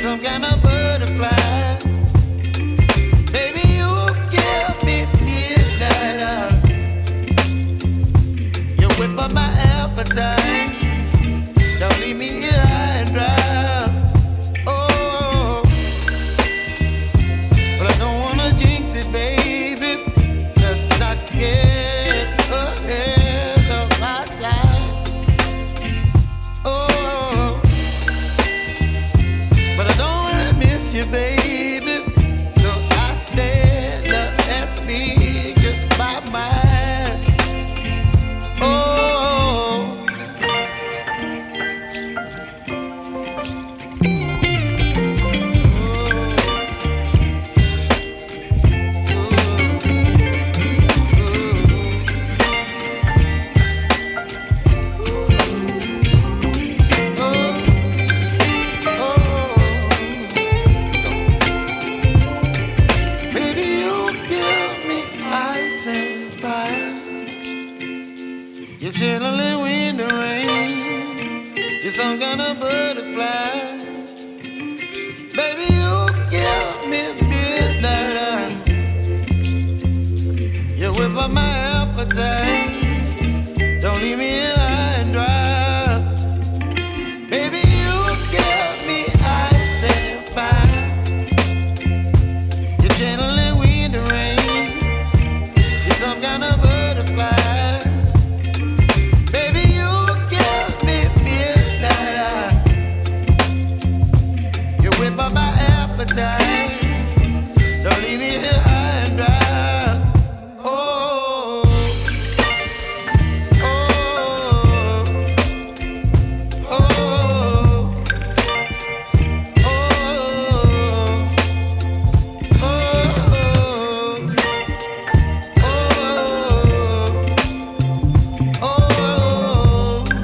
some kind of butterfly. Baby, you give me midnight. You whip up my appetite. Don't leave me here high and dry. Oh, but I don't wanna jinx it, baby. Let's not get ahead of my time. Oh, but I don't wanna miss you, baby. So I stand up and speak my mind. Oh. You're chilling in the rain. You're some kind of butterfly. Baby, you give me midnight. You whip up my appetite.